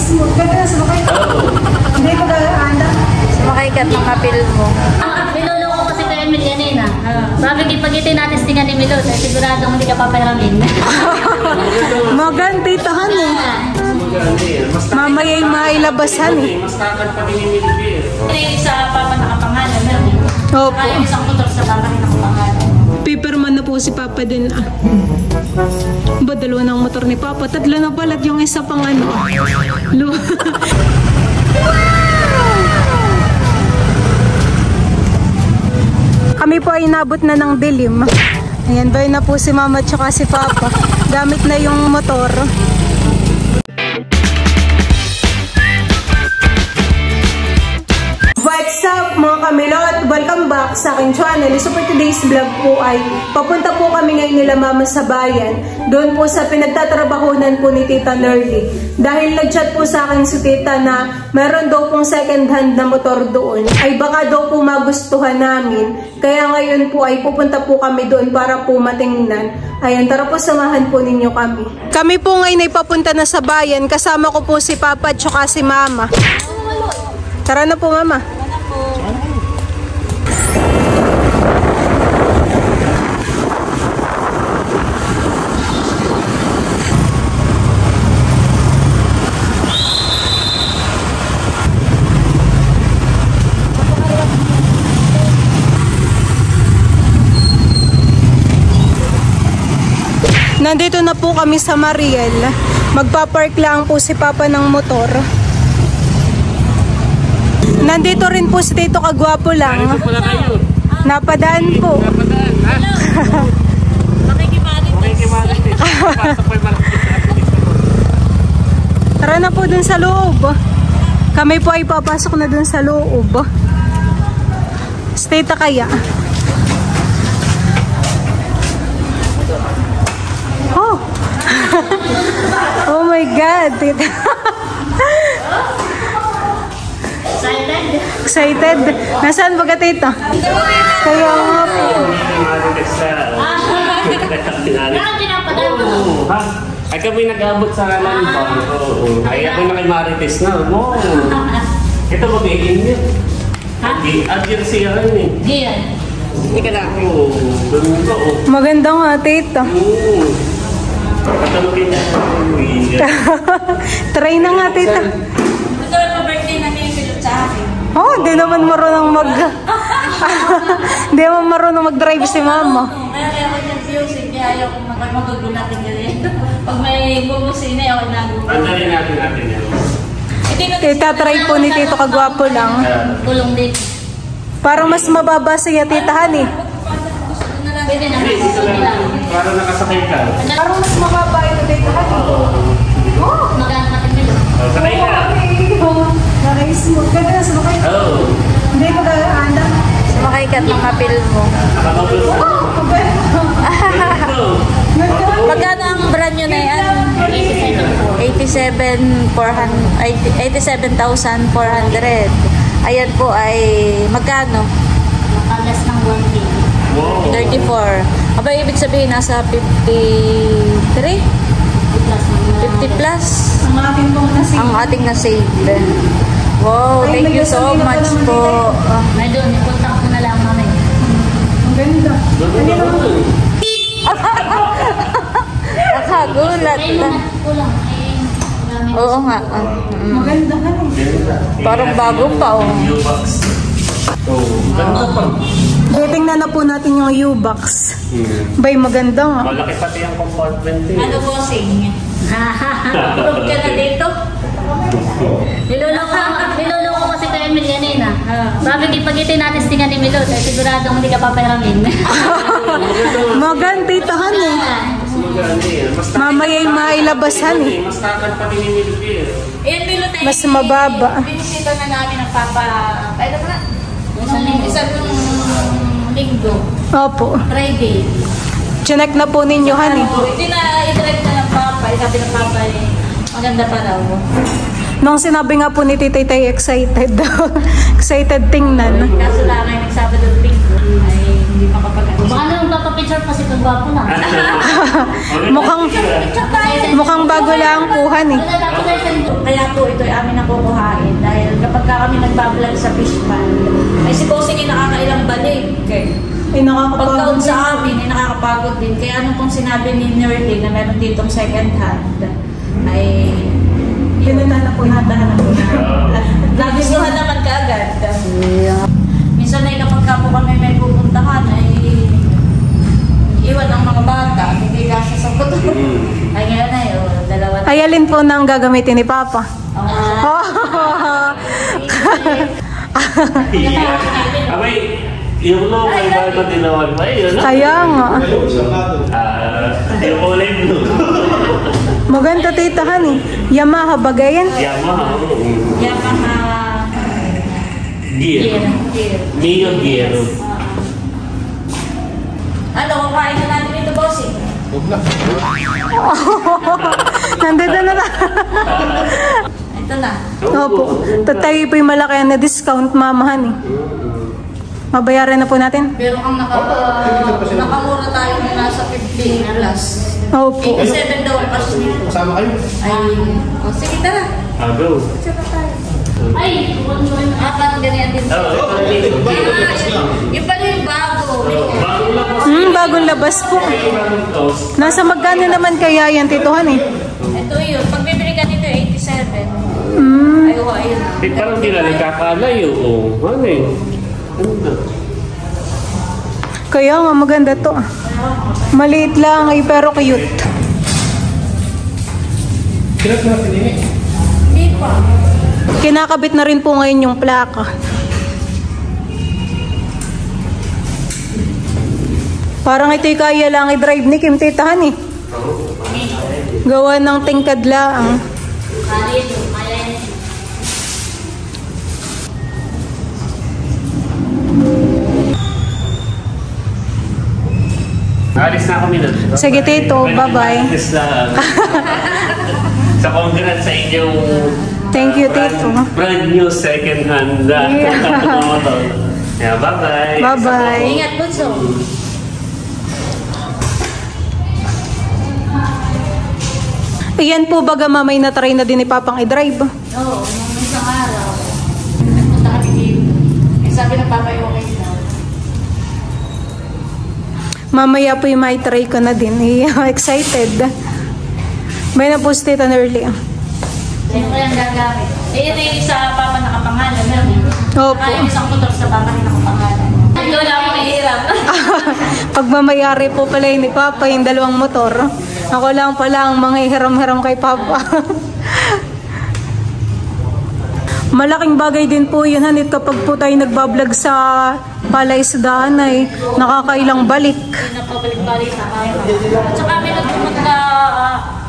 Naka-smooth ka na, sumakay ka. Hindi ko gagaanda. Sumakay ka at makapil mo. Niloloko ko si Kuya Emil yan na. Sabi kipag-iti natin stingan ni Milot, siguradong hindi ka papayaramin. Magan, titahan eh. Mamaya'y mailabasan eh. Mas kakad pa din yung milbir. Yung sa papa nakapangalan, meron din. Opo. Kaya yung isang motor sa papa nakapangalan. Paperman na po si Papa din ah. Ba, dalawa ng motor ni Papa. Tatlo na pala at yung isa pang ano. Kami po ay nabot na ng dilim. Ayan, bay na po si Mama at saka si Papa. Gamit na yung motor. What's up mga kamilot? Welcome back sa aking channel. So for today's vlog po ay papunta po kami ngayon nila Mama sa bayan. Doon po sa pinagtatrabahunan po ni Tita Nerly. Dahil nag-chat po sa akin si Tita na meron daw pong second hand na motor doon. Ay baka daw po magustuhan namin. Kaya ngayon po ay pupunta po kami doon para po matingnan. Ayan, tara po samahan po ninyo kami. Kami po ngayon ay papunta na sa bayan. Kasama ko po si Papa at saka si Mama. Tara na po, Mama. Nandito na po kami sa Mariel. Magpapark lang po si Papa ng motor. Nandito rin po si Tito Kagwapo lang. Napadaan po. Napadaan, ha? Makikimalit eh. Pasok po yung malaki. Tara na po dun sa loob. Kami po ay papasok na dun sa loob. Stay ta kaya. Oh! Oh my God! Excited? Excited? Nasaan ba ka, Tita? Kaya nga po. Kaya pinapadaan mo. Ha? Ay kami nag-abot sa London. Ay ako na kay Marites na. Ito mag-iin niya. Adyan siya rin eh. Diyan. Hindi ka na ako. Ganda oh. Maganda nga, Tita. Patalugin na. Try na nga, Tita. Ito yung birthday na ni Milot sa akin. Oh, hindi naman marunong hindi naman marunong mag-drive si Mama. Kaya ako confusing. Kaya ayaw kong magagulatin ganyan. Pag may bumusina, ako nagugulat. Andalin natin yan. Tita, try po ni Tito Kagwapo lang. Gulong dito. Parang mas mababa siya, Titahan eh. Pwede na. Hindi, dito lang. Para nakasakay ka. Parang mas mababa ito, Titahan. Oh! Maganda natin nila. Sakay ka. Naka-smooth ka na, sumakay ka. Oo. Hindi ko gagaanda. Sumakay ka at makapil mo. Nakakabos ka. Magkano ang brand nyo na yan? 87,400. Ayan po ay magkano? Nakagas ng 1K. Wow. 34. Aba, ibig sabihin nasa 53? 50 plus Ang akin pong nasing. ang ating na-save. Wow, Ay, thank you so nagsasabi na much pala po. May doon, ipunta ko na lang mamaya. Ang ganda. Nakagulat. Ay, mga kulang. Oo nga. Maganda ka eh. Parang bago pa oh. U-Box. Ganda pa. Tingnan na po natin yung U-Box. Bay, maganda nga. Malaki pati ang compartment eh. Ano bossing? Prove ka na dito? Niloloko ko si Kuya Emil yan na. Sabi kipag-iti natin stingan ni Milot, siguradong hindi ka papayaramin. Magan, Titahan eh. Mamaya'y mailabasan eh. Mas kakad pa din yung milbir. Ayan, Milot ay... Mas mababa. Binisita na namin ng Papa... Pwede ba na? Isang linggo. Opo. Friday. Chinek na po ninyo, honey. Hindi na i-drive na ng Papa. Sabi ng Papa eh, maganda pa daw. Nung sinabi nga po ni Titay Tay, excited daw. Excited tingnan. Kaso lang ay nagsabado at linggo. Ay hindi makapag-ano. Baka naman papapicture pa si Kagwapo na. Mukhang bago lang kuhan eh. Kaya po ito ay amin ang kukuhain dahil kapag kami nagbablog sa fish pond, ay si Bossing ay nakakailang balik. Ay, Pagkaon sa amin ay nakakapagod din. Kaya ano pong sinabi ni Nerdy na meron ditong second hand ay Pinuntahan po natin. nagustuhan naman kaagad. Minsan ay kapag ka po kami may pupuntahan ay iwan ang mga bata, hindi kasi sa puto. Ay ngayon ay dalawa na. Ay, alin po nang gagamitin ni Papa? Abay, yung low ay bago tinawag ba yun? Kaya nga. Yung kulay blue. Maganda titahan eh. Yamaha bagayan. Yamaha. Yamaha Gear. Mio gear. Ano, kukain na natin ito, Bossing? Nandito na na. Ito na. Opo. Tayo po yung malaki na discount mamahan eh. Mabayaran na po natin. Pero ang nakamura tayo na nasa 50 plus. Opo. 87 daw ang cash nito. Kasama kayo? Ay, sige tara. Go. Tsaka tayo. Ay, Parang ganyan din. Yung pala yung bago. Bagong labas po. Nasa magkano naman kaya yan, tituhan eh? Ito yun. Pag bibili ka nito, 87. Mm. Ayun. Parang di na nagkakalayo. Ano eh? Kaya nga maganda to. Maliit lang ay pero cute. Kilat na pinili. Hindi pa. Kinakabit na rin po ngayon yung plaka. Parang ito'y kaya lang i-drive ni Kim titahan eh. Gawa ng tingkad lang. Alis na kami doon. Sige tito, bye-bye. Alis na. Sa congrats sa inyong Thank you tito. brand new second hand motor. Yeah, bye-bye. Bye-bye. Ingat, Bunso. Ayan po baga mamay na try na din ni Papang i-drive. Oo, nung isang araw. Nagpunta kami dito. Eh, sabi ng papa yung okay daw. Mamaya po yung may try ko na din. Excited. May na-post it on early. Sino kayang gagamit? Eh, ito yung sa papa nakapangalan. Meron yun. Opo. Saka yung isang motor sa papa rin nakapangalan. Hindi wala akong mahirap. Pagmamayari po pala yun ni Papa yung dalawang motor. Ako lang pala ang mga hiram-hiram kay Papa. Malaking bagay din po yun, Hanit, kapag po tayo nagbablog sa palaisdaan ay nakakailang balik. Hindi na pabalik-balik sa kaya. At saka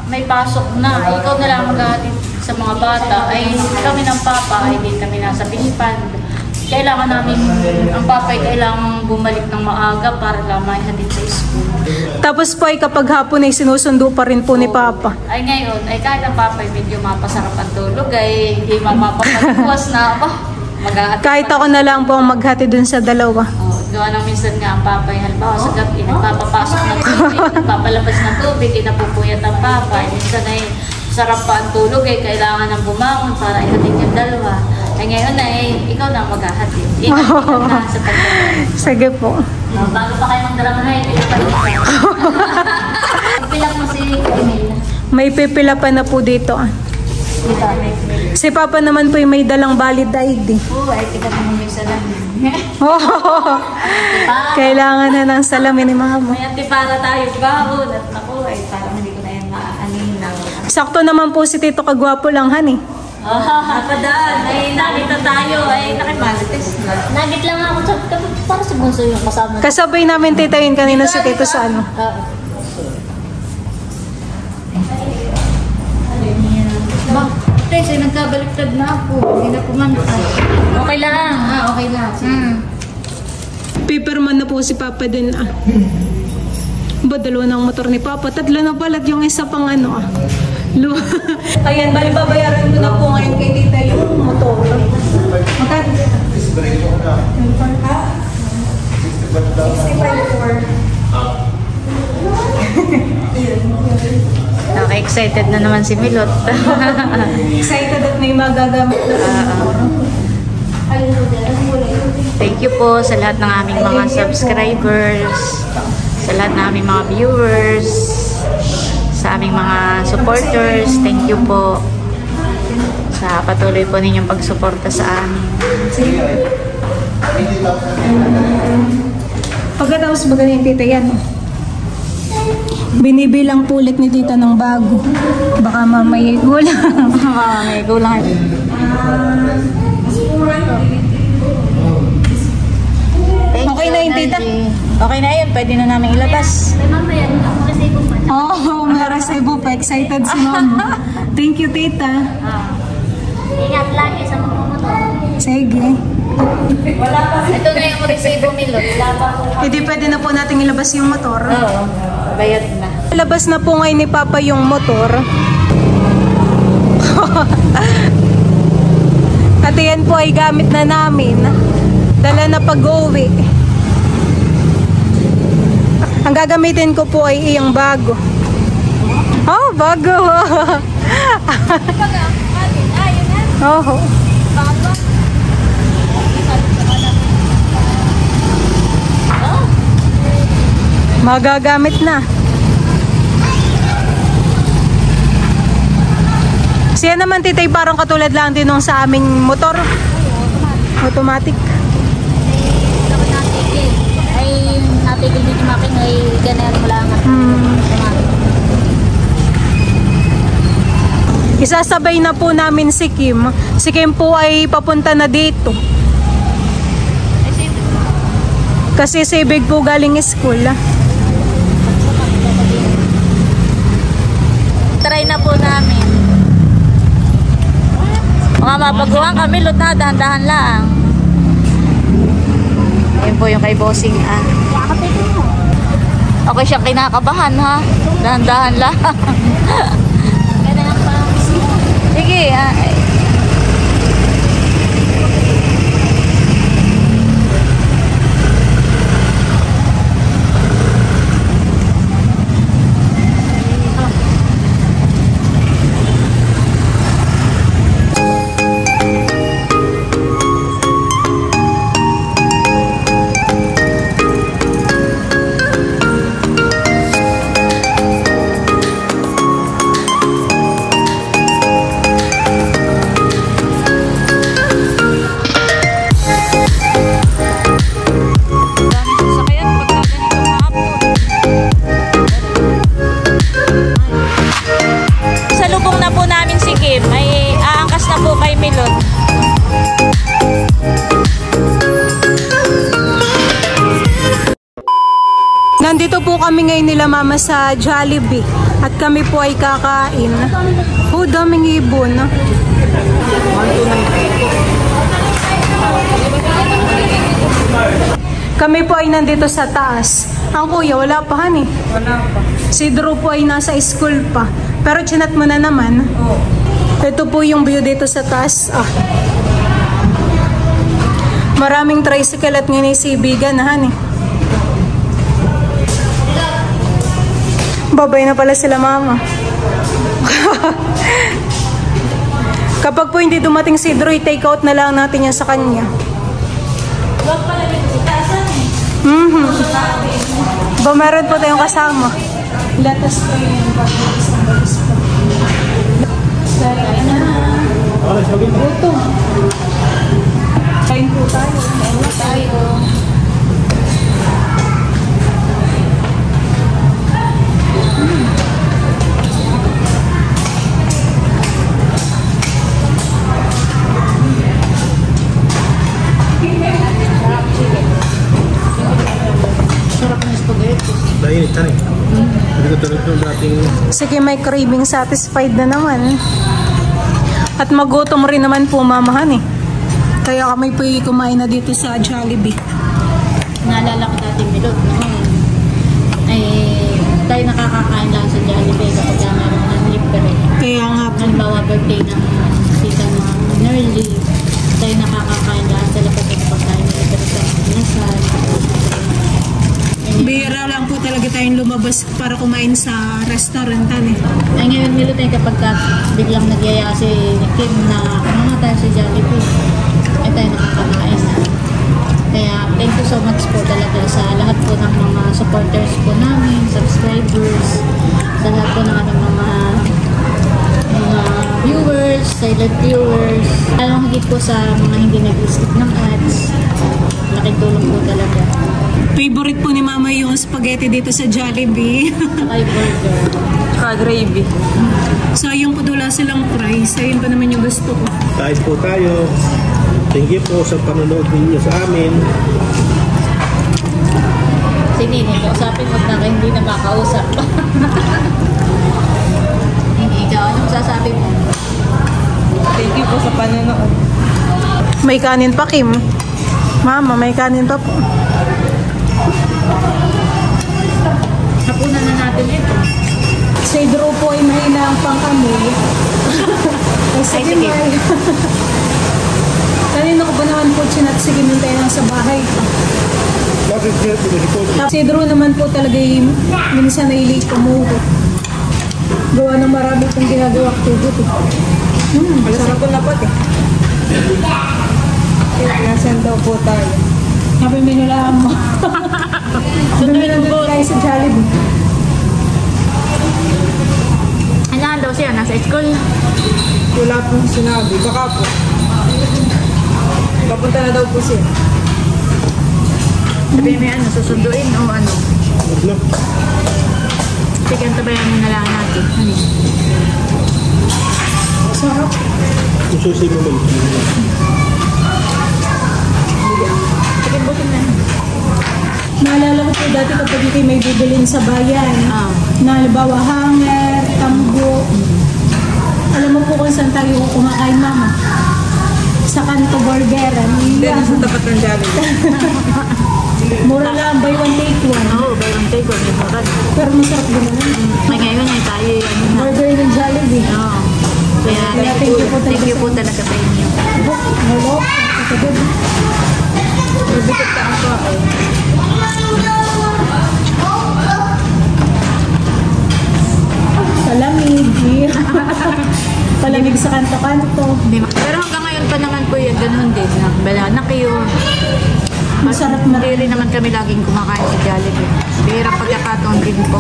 may pasok na. Ikaw na lang maghahatid sa mga bata. Ay kami ng papa, ay di kami nasa Pilipan. Kailangan namin, ang papa ay kailangan bumalik ng maaga para lang maihatid sa school. Tapos po ay kapag hapon ay sinusundo pa rin po ni Papa. Ay ngayon, ay kahit ang papa ay medyo mapasarap ang tulog, ay hindi mapapagpuas na ako. Maghahatid. Kahit ako na lang po ang maghati dun sa dalawa. Oh, gawa ng minsan nga ang papa ay halimbawa sa gabi, nagpapapasok ng tubig, nagpapalabas ng tubig, napupuyat ang papa. Minsan ay sarap pa ang tulog, ay kailangan ng bumangon para ihatid yung dalawa. Ay ngayon ay ikaw na maghahatid. Ikaw na sa pagkakas. Sige po. Bago pa kayo magdala na ay pilap mo si Camille. May pipila pa na po dito. Dito, Si Papa naman po may dalang valid ID. ay tika mo may salamin. Kailangan na ng salamin ni Mama. May antipara tayo baon at ako ay parang hindi ko na yan maaaninang. Sakto naman po si Tito Kagwapo lang, Hani. Napadaan, ay nakita tayo, ay nakimalitis na. Nagit lang ako sa para sa bunso yung kasama. Kasabay namin titayin kanina si Tito sa ano. Ba, Tess, ay nagkabaliktad na ako. Hindi na kumanta. Okay lang. Okay lang. Paperman na po si Papa din. Ba, dalawa ng motor ni Papa. Tatlo na palat yung isa pang ano. Ayan, bali babayaran mo na po ngayon kay Tita yung motor. Magkano? Excited na naman si Milot. Excited at may magagamit na Thank you po sa lahat ng aming mga subscribers, sa lahat ng aming mga viewers, sa aming mga supporters. Thank you po sa patuloy po ninyong pagsuporta sa amin. Pagkatapos ba ganyan, tita, yan? Binibilang po ulit ni tita ng bago. Baka mamaya gulang. May gulang. Okay na yun, tita? Okay na yun. Pwede na namin ilabas. Mamaya, ako kasi kung Oo, may resibo pa. Excited si mama. Thank you, tita. ingat lagi sa mga motor. Sige. Ito na yung resibo, Milot. Hindi pwede na po natin ilabas yung motor. Oo. Bayad na. Ilabas na po ngayon ni Papa yung motor. At yan po ay gamit na namin. Dala na pag-uwi. Ang gagamitin ko po ay iyang bago. Oh, bago! Oh. Magagamit na. Siya naman, titay, parang katulad lang din nung sa aming motor. Automatic. Dapat natigil. Ay, natigil din yung makin ay ganyan mo lang. Isasabay na po namin si Kim. Si Kim po ay papunta na dito. Kasi si Big po galing school. Try na po namin. Mga mapaguhan kami, Lot, ha? Dahan-dahan lang. Ayun po yung kay Bossing, ah. Okay siyang kinakabahan, ha? Dahan-dahan lang. Ganda lang pa. Sige, ah. Nandito po kami ngayon nila mama sa Jollibee at kami po ay kakain. Oh, daming ibon. Kami po ay nandito sa taas. Ang kuya, wala pa han eh. Wala pa. Si Drew po ay nasa school pa. Pero chinat mo na naman. Oo. Ito po yung view dito sa taas. Ah. Maraming tricycle at nginisibigan na han eh. Babay na pala sila mama. Kapag po hindi dumating si Drew, take out na lang natin yan sa kanya. Huwag pala dito, itaasan eh. Ba, meron po tayong kasama. Latas po yun. Kain na. Gutom. Kain po tayo. Kain na tayo. Sige, may craving satisfied na naman. At magutom rin naman po mamahan eh. Kaya kami po kumain na dito sa Jollibee. Naalala ko dati, Milot, noon. Ay, tayo nakakakain lang sa Jollibee kapag meron ng libre. Kaya nga po. Halimbawa, birthday ng tita ng Nerly. Tayo nakakakain lang sa labas at pagkain ng libre sa Nasal. tayong lumabas para kumain sa restaurant. Ay ngayon Milot ay kapag biglang nagyaya si Kim na ano tayo sa Jollibee, ay tayo nakakamain na. Kaya thank you so much po talaga sa lahat po ng mga supporters po namin, subscribers, sa lahat po ng mga viewers, silent viewers, lalong higit po sa mga hindi nag-skip ng ads. Laking tulong po talaga. Favorite po ni Mama yung spaghetti dito sa Jollibee. Ay, burger. Ka-gravy. Sayang po wala silang fries. Sayang pa naman yung gusto ko. Kain po tayo. Thank you po sa panonood ninyo sa amin. Si Nini, kausapin mo na hindi na makausap. Hindi, ikaw, anong sasabi mo? Thank you po sa panonood. May kanin pa, Kim. Mama, may kanin pa po. Hapunan na natin ito. Si Drew po ay mahina ang pang-amoy. Ay, sige, sige. May. Kanina ko ba naman po chinat, sige, nun tayo lang sa bahay. Bakit kaya pinag-report? Si Drew naman po talaga yung minsan ay late umuwi. Gawa ng marami pong ginagawa activity. Masarap po na po eh. Nasaan daw po tayo? Sabi minulaan mo. Sabi minulaan tayo sa Jollibee. Ano daw siya? Nasa school? Wala pong sinabi. Baka po. Papunta na daw po siya. Sabi may ano, susunduin o ano? No. Sige, antabayan mo na lang natin. Ano? Sarap. Sususi mo man. Sige, butin na. Naalala ko po dati kapag ito may bibilin sa bayan. Na halimbawa hanger, tambo. Alam mo po kung saan tayo kumakain, Mama? Sa Kanto Burgeran. Hindi, nasa tapat ng Jollibee. Mura lang, buy one take one. Oo, bayang take one. Pero masarap din naman. May ngayon ay tayo ano na. Burger ng Jollibee. Oo. Kaya thank you po talaga sa inyo. Hello? Kapagod. Mabigat ka ang kain. Palamig. Palamig sa kanto-kanto. Pero hanggang ngayon pa naman po yun, ganun din. Balanak yun. Masarap na Hindi rin naman kami laging kumakain sa Jollibee. Bihirang pagkakataon din po.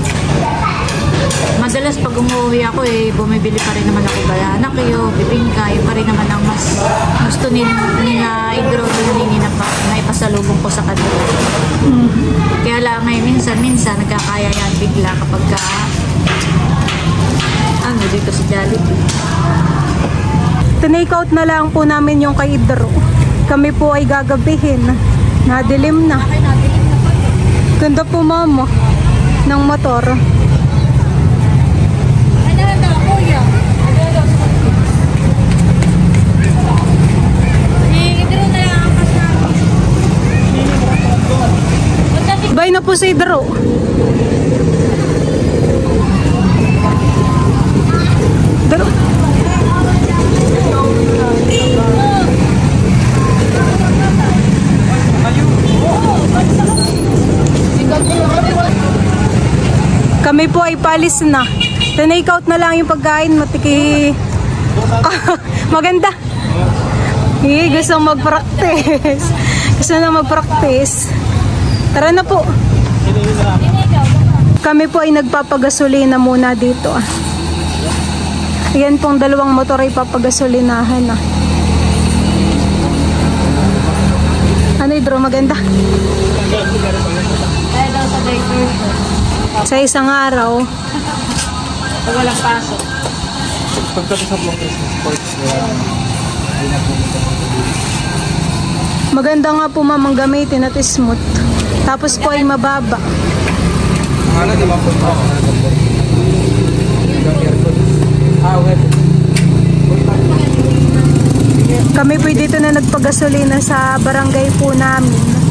Madalas pag umuwi ako bumibili pa rin naman ako balanak yun, bibingka, yun pa rin naman ang mas gusto nila i-grow na ipasalubong ko sa kanila. Kaya lang ngayon minsan nagkakaya yan bigla kapag dito sa Jollibee. Tinake out na lang po namin yung kay Idro. Kami po ay gagabihin. Nadilim na. Ganda po, Mama, ng motor. Bye na po si Idro. Idro. Kami po ay palis na. Tinake out na lang yung pagkain. Matiki. Maganda. Gusto mag-practice. Gusto na mag-practice. Tara na po. Kami po ay nagpapagasolina muna dito. Yan pong dalawang motor ay papagasolinahan. Ano Idro? Maganda. Kaya daw sa diversion. Sa isang araw. Pag walang pasok. Pagkatapos mo Christmas sports Maganda nga po, Mamang, gamitin at smooth. Tapos po ay mababa. Ano naman po ito? Kami po dito na nagpagasolina sa barangay po namin.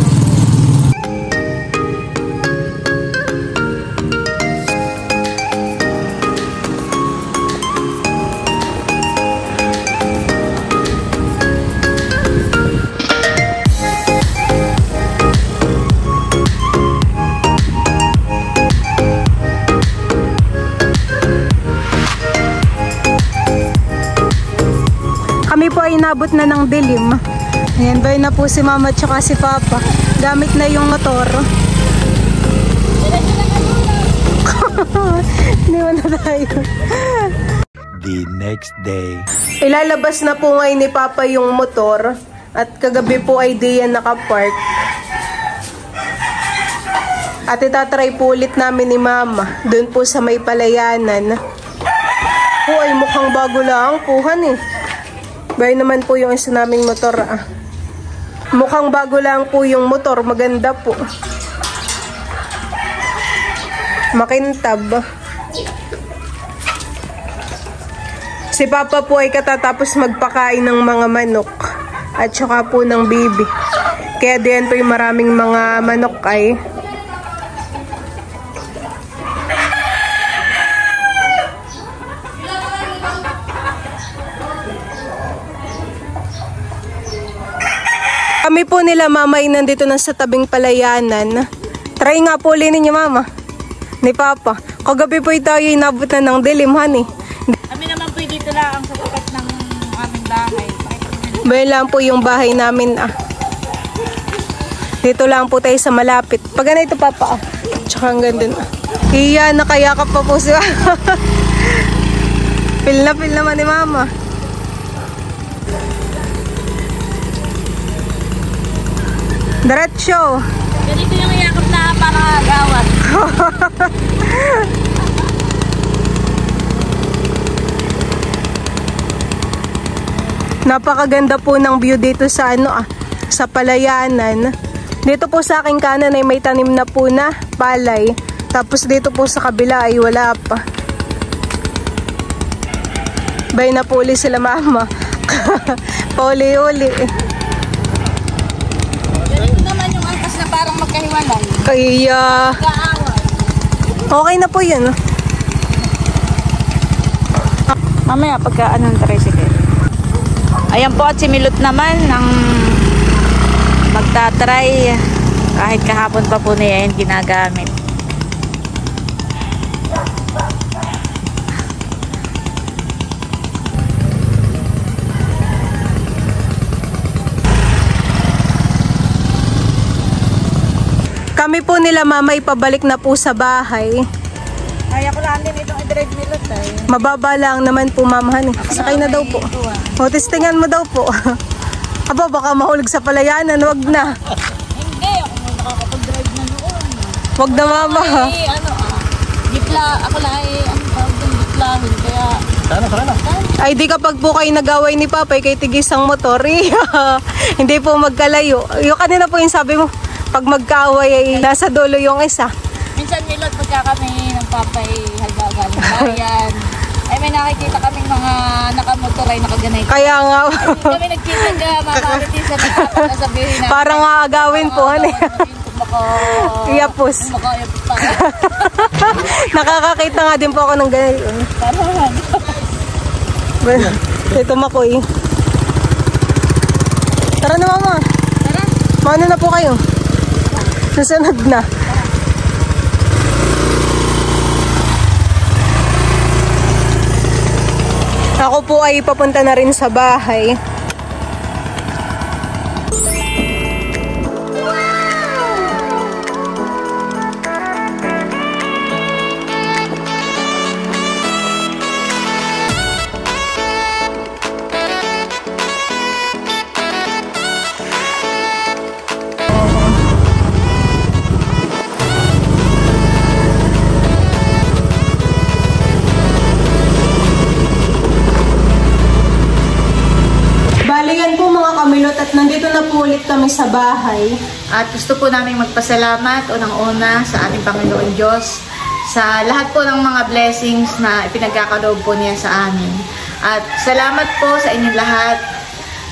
Kami po ay inabot na ng dilim. Ayan, bay na po si Mama at saka si Papa. Gamit na yung motor. Hindi mo na tayo. The next day. Ilalabas na po ngayon ni Papa yung motor. At kagabi po ay di yan nakapark. At itatry po ulit namin ni Mama. Doon po sa may palayanan. Po ay mukhang bago lang puhan eh. Bay naman po yung isa naming motor ah. Mukhang bago lang po yung motor. Maganda po. Makintab. Si Papa po ay katatapos magpakain ng mga manok. At saka po ng bibi. Kaya diyan po yung maraming mga manok ay. Kami po nila Mama ay nandito na sa tabing palayanan. Try nga po ulit ninyo Mama. Ni Papa. Kagabi po tayo inabot na ng dilim, honey. Kami naman po dito lang sa tapat ng aming bahay. Bayan lang po yung bahay namin ah. Dito lang po tayo sa malapit. Pag ganito Papa ah. Tsaka hanggang dun ah. Iya, nakayakap pa po siya. Feel naman ni Mama. Diretso. Ganito yung iyakap na para agawat. Napakaganda po ng view dito sa sa palayanan. Dito po sa aking kanan ay may tanim na po na palay. Tapos dito po sa kabila ay wala pa. Bay na po uli sila Mama. Pauli-uli. Ganito naman yung angkas na parang magkahiwalay. Kaya okay na po yun. Mamaya pagka anong tricycle. Ayan po at si Milot naman ang magtatry. Kahit kahapon pa po niya yung ginagamit. Kami po nila Mama ipabalik na po sa bahay. Kaya ko lang din itong i-drive Milot ay. Mababa lang naman po Mama. Sakay na daw po. O, testingan mo daw po. Aba, baka mahulog sa palayanan. Wag na. Hindi, ako mo nakakapag-drive na noon. Wag na Mama. Ay, ako lang ay, giplahin, kaya... Sana. Ay, di kapag po kayo nag-away ni Papa, kay tigis ang motor. Hindi po magkalayo. Yung kanina po yung sabi mo, pag magkaaway ay nasa dulo yung isa. Minsan Milot, pagka kami ng papay halbagal ng bayan, ay may nakikita kaming mga nakamotor ay nakaganay. Kaya nga. Kami nagkita ka, mamaritin sa nagsasabihin na. Parang aagawin po. Iyapos. Nakakakita nga din po ako ng ganito. Ito makoy. Tara na Mama. Tara. Maano na po kayo? Susunod na. Ako po ay papunta na rin sa bahay. Balikan po mga kamilot at nandito na po ulit kami sa bahay. At gusto po namin magpasalamat unang-una sa ating Panginoon Diyos sa lahat po ng mga blessings na ipinagkakaloob po niya sa amin. At salamat po sa inyong lahat,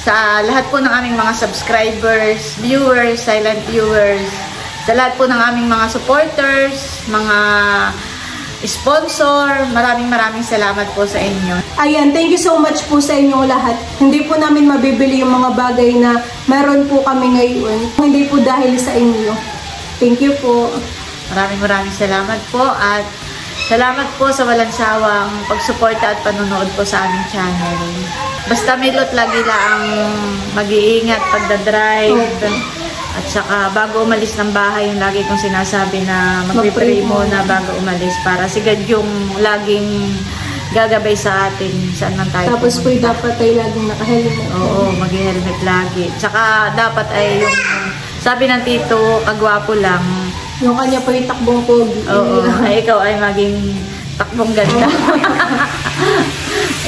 sa lahat po ng aming mga subscribers, viewers, silent viewers, sa lahat po ng aming mga supporters, mga sponsor, maraming salamat po sa inyo. Ayan, thank you so much po sa inyong lahat. Hindi po namin mabibili yung mga bagay na meron po kami ngayon. Hindi po dahil sa inyo. Thank you po. Maraming salamat po at salamat po sa walang sawang pagsuporta at panonood po sa aming channel. Basta Milot, lagi lang mag-iingat pagdadrive. At saka bago umalis ng bahay, yung lagi kong sinasabi na magpipray muna bago umalis para sigad yung laging gagabay sa atin saan man tayo. Tapos po dapat ay laging naka-helmet. Oo, mag-helmet lagi. Tsaka dapat ay yung sabi ng tito, kagwapo lang. Yung kanya po yung takbong pogi. Oo, ay ikaw ay maging takbong ganda.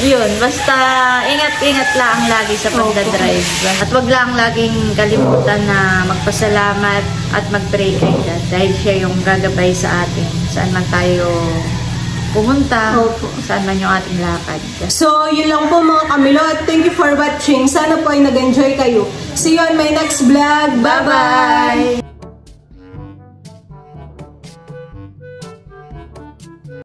Yun, basta ingat-ingat lang lagi sa pagdadrive. At wag lang laging kalimutan na magpasalamat at mag-pray kay God dahil siya yung gagabay sa atin. Saan man tayo pumunta, saan man yung ating lakad. So, yun lang po mga kamilot. Thank you for watching. Sana po ay nag-enjoy kayo. See you on my next vlog. Bye-bye!